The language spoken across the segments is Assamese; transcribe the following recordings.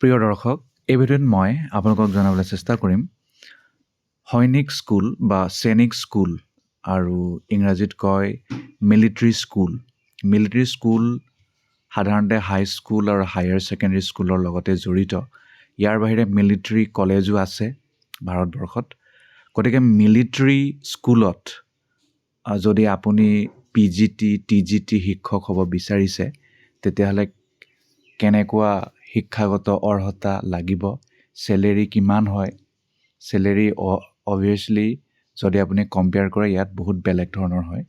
প্ৰিয় দৰ্শক, এই ভিডিঅ'ত মই আপোনালোকক জনাবলৈ চেষ্টা কৰিম সৈনিক স্কুল বা সৈনিক স্কুল আৰু ইংৰাজীত কয় মিলিটাৰী স্কুল। মিলিটাৰী স্কুল সাধাৰণতে হাই স্কুল আৰু হায়াৰ ছেকেণ্ডেৰী স্কুলৰ লগতে জড়িত। ইয়াৰ বাহিৰে মিলিটাৰী কলেজো আছে ভাৰতবৰ্ষত। গতিকে মিলিটাৰী স্কুলত যদি আপুনি PGT TGT শিক্ষক হ'ব বিচাৰিছে তেতিয়াহ'লে কেনেকুৱা শিক্ষাগত অৰ্হতা লাগিব, চেলেৰি কিমান হয়। চেলেৰি অবভিয়াছলি যদি আপুনি কম্পেয়াৰ কৰে ইয়াত বহুত বেলেগ ধৰণৰ হয়।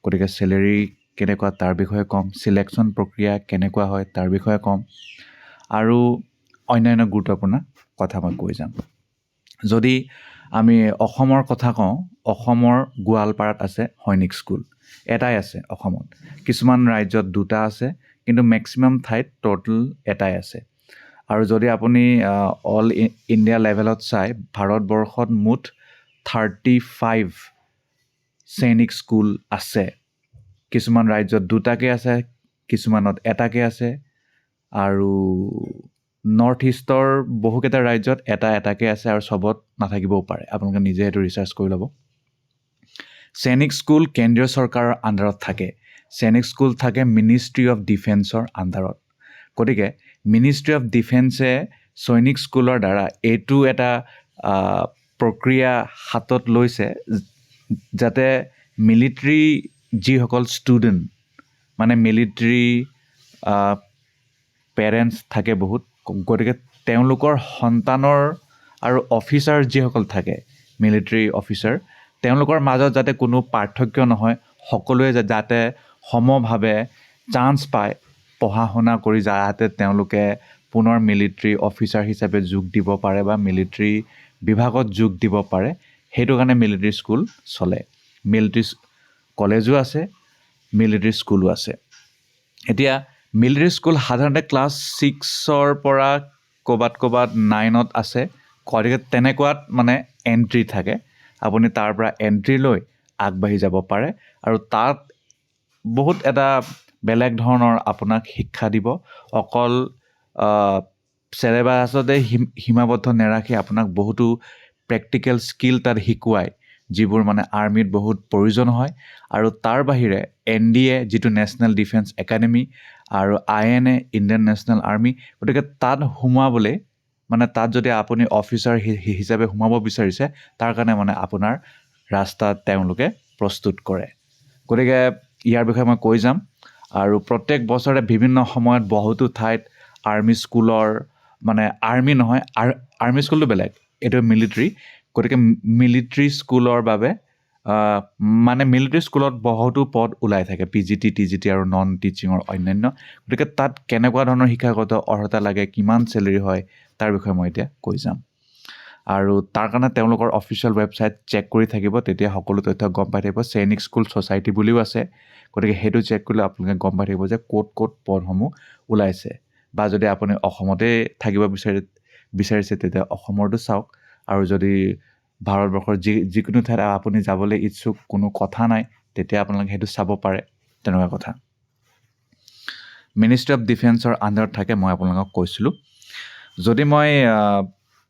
গতিকে চেলেৰি কেনেকুৱা তাৰ বিষয়ে ক'ম, চিলেকশ্যন প্ৰক্ৰিয়া কেনেকুৱা হয় তাৰ বিষয়ে ক'ম, আৰু অন্যান্য গুৰুত্বপূৰ্ণ কথা মই কৈ যাম। যদি আমি অসমৰ কথা কওঁ, অসমৰ গোৱালপাৰাত আছে সৈনিক স্কুল, এটাই আছে অসমত। কিছুমান ৰাজ্যত দুটা আছে, কিন্তু মেক্সিমাম ঠাইত টোটেল এটাই আছে। আৰু যদি আপুনি অল ইণ্ডিয়া লেভেলত চাই ভাৰতবৰ্ষত মুঠ 35 সৈনিক স্কুল আছে। কিছুমান ৰাজ্যত দুটাকৈ আছে, কিছুমানত এটাকৈ আছে, আৰু নৰ্থ ইষ্টৰ বহুকেইটা ৰাজ্যত এটাকৈ আছে আৰু চবত নাথাকিবও পাৰে। আপোনালোকে নিজে এইটো ৰিচাৰ্চ কৰি ল'ব। সৈনিক স্কুল কেন্দ্ৰীয় চৰকাৰৰ আণ্ডাৰত থাকে। সৈনিক স্কুল থাকে মিনিষ্ট্ৰী অফ ডিফেন্সৰ আণ্ডাৰত। গতিকে মিনিষ্ট্ৰী অফ ডিফেন্সে সৈনিক স্কুলৰ দ্বাৰা এইটো এটা প্ৰক্ৰিয়া হাতত লৈছে যাতে মিলিটাৰী যিসকল ষ্টুডেণ্ট, মানে মিলিটাৰী পেৰেণ্টছ থাকে বহুত, গতিকে তেওঁলোকৰ সন্তানৰ আৰু অফিচাৰ যিসকল থাকে মিলিটাৰী অফিচাৰ, তেওঁলোকৰ মাজত যাতে কোনো পাৰ্থক্য নহয়, সকলোৱে যাতে সমভাৱে চান্স পায় পঢ়া শুনা কৰি, যাতে তেওঁলোকে পুনৰ মিলিটাৰী অফিচাৰ হিচাপে যোগ দিব পাৰে বা মিলিটাৰী বিভাগত যোগ দিব পাৰে। সেইটো কাৰণে মিলিটাৰী স্কুল চলে। মিলিটাৰী কলেজো আছে, মিলিটাৰী স্কুলো আছে। এতিয়া মিলিটাৰী স্কুল সাধাৰণতে ক্লাছ 6ৰ পৰা ক'ৰবাত 9ত আছে। গতিকে তেনেকুৱাত মানে এণ্ট্ৰি থাকে। আপুনি তাৰ পৰা এণ্ট্ৰি লৈ আগবাঢ়ি যাব পাৰে, আৰু তাত বহুত এটা বেলেগ ধৰণৰ আপোনাক শিক্ষা দিব। অকল চেলেবাছতে সীমাবদ্ধ নেৰাখি আপোনাক বহুতো প্ৰেক্টিকেল স্কিল তাত শিকোৱায়, যিবোৰ মানে আৰ্মিত বহুত প্ৰয়োজন হয়। আৰু তাৰ বাহিৰে NDA যিটো নেশ্যনেল ডিফেন্স একাডেমি আৰু INA ইণ্ডিয়ান নেশ্যনেল আৰ্মি, গতিকে তাত সোমাবলৈ মানে তাত যদি আপুনি অফিচাৰ হিচাপে সোমাব বিচাৰিছে, তাৰ কাৰণে মানে আপোনাৰ ৰাস্তাত তেওঁলোকে প্ৰস্তুত কৰে। গতিকে ইয়াৰ বিষয়ে মই কৈ যাম। আৰু প্ৰত্যেক বছৰে বিভিন্ন সময়ত বহুতো ঠাইত আৰ্মি স্কুলৰ, মানে আৰ্মি নহয়, আৰ্মি স্কুলটো বেলেগ, এইটো মিলিটাৰী। গতিকে মিলিটাৰী স্কুলৰ বাবে মানে মিলিটাৰী স্কুলত বহুতো পদ ওলাই থাকে, PGT TGT আৰু নন টিচিঙৰ অন্যান্য। গতিকে তাত কেনেকুৱা ধৰণৰ শিক্ষাগত অৰ্হতা লাগে, কিমান চেলেৰি হয়, তাৰ বিষয়ে মই এতিয়া কৈ যাম। আৰু তাৰ কাৰণে তেওঁলোকৰ অফিচিয়েল ৱেবছাইট চেক কৰি থাকিব, তেতিয়া সকলো তথ্য গম পাই থাকিব। সৈনিক স্কুল ছ'চাইটি বুলিও আছে, গতিকে সেইটো চেক কৰিলে আপোনালোকে গম পাই থাকিব যে ক'ত পদসমূহ ওলাইছে। বা যদি আপুনি অসমতে থাকিব বিচাৰিছে তেতিয়া অসমৰটো চাওক, আৰু যদি ভাৰতবৰ্ষৰ যিকোনো ঠাইত আপুনি যাবলৈ ইচ্ছুক, কোনো কথা নাই, তেতিয়া আপোনালোকে সেইটো চাব পাৰে। তেনেকুৱা কথা। মিনিষ্ট্ৰী অফ ডিফেন্সৰ আণ্ডাৰত থাকে, মই আপোনালোকক কৈছিলোঁ। যদি মই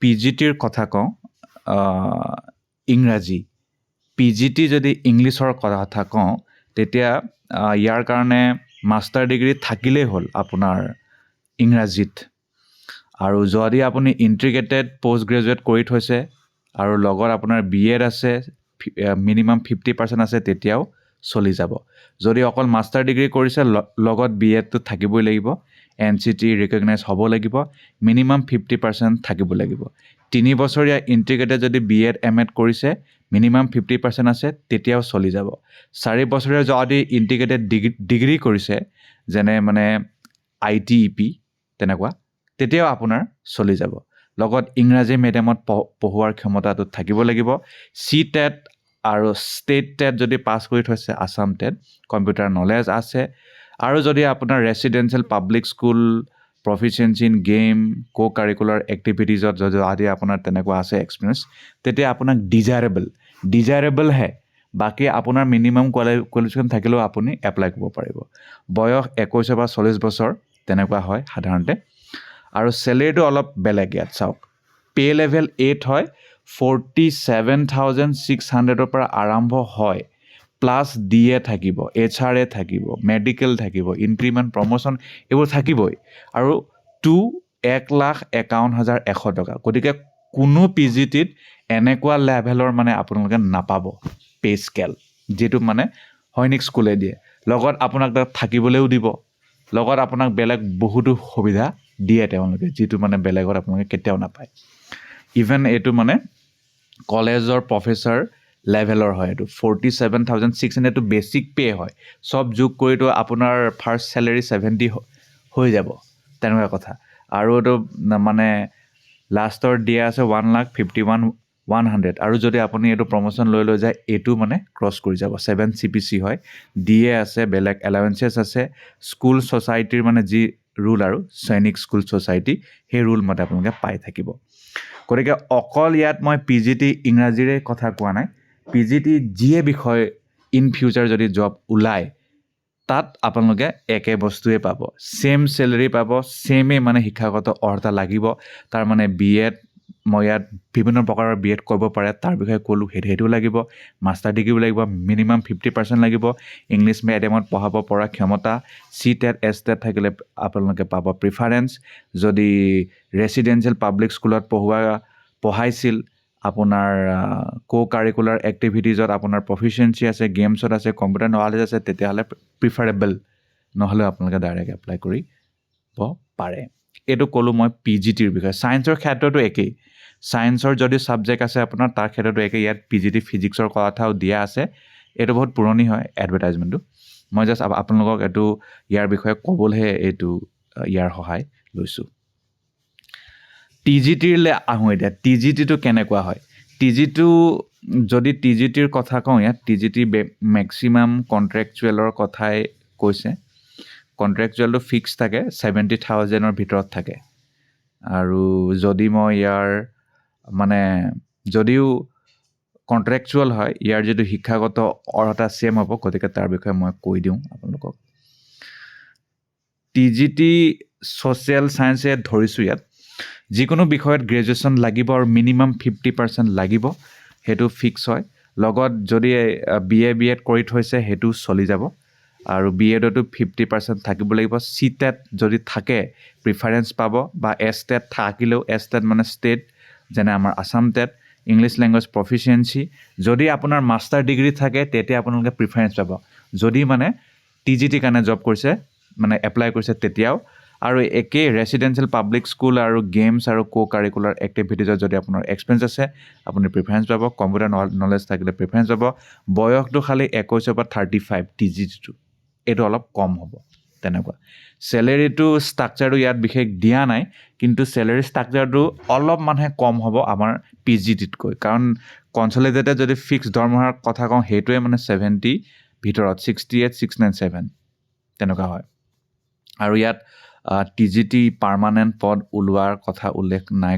PGTৰ কথা কওঁ, ইংৰাজী PGT যদি ইংলিছৰ কথা কওঁ, তেতিয়া ইয়াৰ কাৰণে মাষ্টাৰ ডিগ্ৰী থাকিলেই হ'ল আপোনাৰ ইংৰাজীত। আৰু যদি আপুনি ইণ্টিগ্ৰেটেড পষ্ট গ্ৰেজুৱেট কৰি থৈছে আৰু লগত আপোনাৰ BEd আছে, মিনিমাম 50% আছে, তেতিয়াও চলি যাব। যদি অকল মাষ্টাৰ ডিগ্ৰী কৰিছে, লগত BEdটো থাকিবই লাগিব, NCT ৰিকগনাইজ হ'ব লাগিব, মিনিমাম 50% থাকিব লাগিব। 3 বছৰীয়া ইণ্টিগ্ৰেটেড যদি BEd MAd কৰিছে, মিনিমাম 50% আছে, তেতিয়াও চলি যাব। 4 বছৰীয়া যদি ইণ্টিগ্ৰেটেড ডিগ্ৰী কৰিছে, যেনে মানে ITEP তেনেকুৱা, তেতিয়াও আপোনাৰ চলি যাব। লগত ইংৰাজী মিডিয়ামত পঢ়োৱাৰ ক্ষমতাটো থাকিব লাগিব। CTET আৰু ষ্টেট টেট যদি পাছ কৰি থৈছে, আছাম টেট, কম্পিউটাৰ নলেজ আছে। আৰু যদি আপোনাৰ residential public school, proficiency in game, curricular এক্টিভিটিজত যদি আপোনাৰ তেনেকুৱা আছে এক্সপিৰিয়েঞ্চ, তেতিয়া আপোনাক ডিজায়াৰেবলহে। বাকী আপোনাৰ মিনিমাম কোৱালিফিকেশ্যন থাকিলেও আপুনি এপ্লাই কৰিব পাৰিব। বয়স 21 বা 40 বছৰ তেনেকুৱা হয় সাধাৰণতে। আৰু চেলেৰিটো অলপ বেলেগ ইয়াত চাওক পে লেভেল 8 হয় 47,600 পৰা আৰম্ভ হয় প্লাছ DA থাকিব HRA থাকিব মেডিকেল থাকিব ইনক্ৰিমেণ্ট প্ৰমোশ্যন এইবোৰ থাকিবই আৰু 1,51,100 টকা গতিকে কোনো PGTত এনেকুৱা লেভেলৰ মানে আপোনালোকে নাপাব পে স্কেল যেটো মানে সৈনিক স্কুলে দিয়ে লগত আপোনাক তাত থাকিবলৈও দিব লগত আপোনাক বেলেগ বহুতো সুবিধা দিয়ে তেওঁলোকে যেটো মানে বেলেগত আপোনালোকে কেতিয়াও নাপায় ইভেন এইটো মানে কলেজৰ প্ৰফেসৰ লেভেলৰ হয় এইটো 47,600 টো বেসিক পে হয় সব যোগ কৰিটো আপোনাৰ ফাৰ্স্ট স্যালাৰি 70 হৈ যাব তেনেকুৱা কথা আৰু এইটো মানে লাষ্টৰ দিয়া আছে 1,51,100 আৰু যদি আপুনি এইটো প্ৰমোশন লৈ যায় এইটো মানে ক্ৰস কৰি যাব 7 CPC হয় DA আছে বেলেগ এলাউন্সেস আছে স্কুল সোসাইটিৰ মানে যি ৰুল আৰু সৈনিক স্কুল সোসাইটি হে ৰুল মতে আপোনালোকে পাই থাকিব গতিকে অকল ইয়াত মই PGT ইংৰাজীৰে কথা কোৱা নাই PGT যিয়ে বিষয় ইন ফিউচাৰ যদি জব উলাই তাত আপোনালোকে একে বস্তুৱে পাব সেম স্যালাৰি পাব সেমে মানে শিক্ষাগত অৰ্হতা লাগিব তাৰ মানে বিএড মই ইয়াত বিভিন্ন প্ৰকাৰৰ বিএড কৰিব পাৰে তাৰ বিষয়ে কলো হেটো লাগিব মাষ্টাৰ ডিগ্ৰী লাগিব মিনিমাম 50% লাগিব ইংলিশ মিডিয়ামত পঢ়াব পৰা ক্ষমতা CTET STET থাকিলে আপোনালোকে পাব প্ৰিফাৰেন্স যদি ৰেসিডেন্সিয়েল পাব্লিক স্কুলত পঢ়াইছিল আপোনাৰ কো কাৰিকুলাৰ এক্টিভিটিজত আপোনাৰ প্ৰফিচিয়েন্সি আছে গেমছত আছে কম্পিউটাৰ নলেজ আছে তেতিয়াহলে প্ৰিফাৰেবল নহলে আপোনালোকে ডাইৰেক্ট এপ্লাই কৰিব পাৰে এটো কলো মই PGTৰ বিষয়ে সায়েন্সৰ ক্ষেত্ৰটো একেই সায়েন্সৰ যদি সাবজেক্ট আছে আপোনাৰ তাৰ ক্ষেত্ৰটো একেই ইয়াত PGT ফিজিক্সৰ কথাও দিয়া আছে এটো বহুত পুৰণি হয় এডভাৰটাইজমেন্টটো মই জাস্ট আপোনালোকক এটো ইয়াৰ বিষয়ে কবলহে এটো ইয়াৰ সহায় লৈছো TGTৰলে আহো এটা TGT টো কেনেকুৱা হয় TGT যদি TGTৰ কথা কওঁ ইয়াত TGT ম্যাক্সিমাম কন্ট্ৰাকচুৱেলৰ কথাই কৈছে কন্ট্ৰাকচুৱেলটো ফিক্স থাকে 70,000 ৰ ভিতৰত থাকে আৰু যদি মই ইয়াৰ মানে যদিও কন্ট্ৰাকচুৱেল হয় ইয়াৰ যদি শিক্ষাগত অৰ্হতা সেম হ'ব গতিকে তাৰ বিষয়ে মই কৈ দিওঁ আপোনালোকক TGT সোশ্যাল সায়েন্সে ধৰিছো ইয়াত যিকোনো বিষয়ত গ্ৰেজুৱেচন লাগিব আৰু মিনিমাম 50% লাগিব হেতু ফিক্স হয় লগত যদি BA কৰি থৈছে হেতু চলি যাব আৰু BEdতো 50% থাকিব লাগিব CTET যদি থাকে প্ৰিফাৰেন্স পাব বা STET থাকিলেও STET মানে ষ্টেট যেনে আমাৰ Assam TET English language proficiency যদি আপোনাৰ মাষ্টাৰ ডিগ্ৰী থাকে তেতিয়া আপোনালোকে প্ৰিফাৰেন্স পাব যদি মানে TGT কাৰণে জব কৰিছে মানে এপ্লাই কৰিছে তেতিয়াও আৰু একে ৰেসিডেন্সিয়েল পাব্লিক স্কুল আৰু গেমছ আৰু কো কাৰিকুলাৰ এক্টিভিটিজত যদি আপোনাৰ এক্সপেৰিয়েন্স আছে আপুনি প্ৰিফাৰেন্স পাব কম্পিউটাৰ নলেজ থাকিলে প্ৰিফাৰেন্স পাব বয়সটো খালি 21 পৰা 35 TGT টো এটো অলপ কম হ'ব তেনেকুৱা স্যালাৰিটো ষ্ট্ৰাকচাৰটো ইয়াত বিশেষ দিয়া নাই কিন্তু স্যালাৰি ষ্ট্ৰাকচাৰটো অলপ মানহে কম হ'ব আমাৰ PGTত কৈ কাৰণ কনসলিডেটেড যদি ফিক্স দৰমহাৰ কথা কওঁ হেটোৱে মানে 70 ভিতৰত 68,697 তেনেকুৱা হয় আৰু ইয়াত TGT পাৰ্মানেন্ট পদ উলোৱাৰ কথা উল্লেখ নাই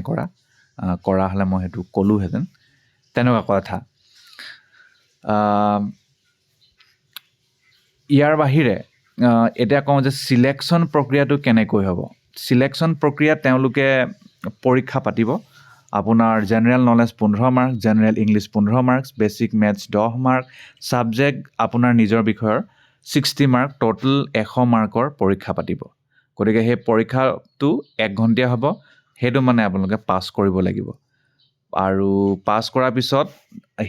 কৰা হলে মই হেতু কলো হেতেন তেনেকুৱা কথা ইয়াৰ বাহিৰে এটা কওঁ যে সিলেকশন প্ৰক্ৰিয়াটো কেনেকৈ হ'ব সিলেকশন প্ৰক্ৰিয়া তেওঁলোকে পৰীক্ষা পাতিব আপোনাৰ general knowledge 15 mark general English 15 marks basic maths 10 mark subject আপোনাৰ নিজৰ বিষয়ৰ 60 মাৰ্ক টোটাল 100 মাৰ্কৰ পৰীক্ষা পাতিব গতিকে হে পৰীক্ষাটো 1 ঘণ্টিয়া হ'ব হেতু মানে আপোনালোকে পাস কৰিব লাগিব আৰু পাস কৰাৰ পিছত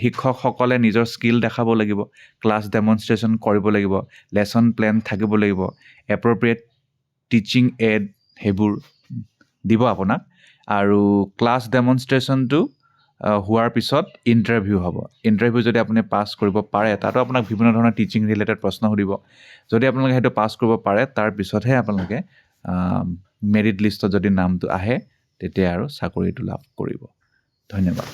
শিক্ষকসকলে নিজৰ স্কিল দেখাব লাগিব ক্লাছ ডেমনস্ট্ৰেচন কৰিব লাগিব লেসন প্ল্যান থাকিব লাগিব এপ্ৰোপ্ৰিয়েট টিচিং এড হেবুৰ দিব আপোনাক আৰু ক্লাছ ডেমনস্ট্ৰেচনটো হোৱাৰ পিছত ইন্টাৰভিউ হ'ব ইন্টাৰভিউ যদি আপুনি পাস কৰিব পাৰে তাতো আপোনাক বিভিন্ন ধৰণৰ টিচিং ৰিলেটেড প্ৰশ্ন সুধিব যদি আপোনালোকে হেতু পাস কৰিব পাৰে তাৰ পিছতহে আপোনালোকে মেৰিট লিষ্টত যদি নামটো আহে তেতিয়া আৰু চাকৰিটো লাভ কৰিব ধন্যবাদ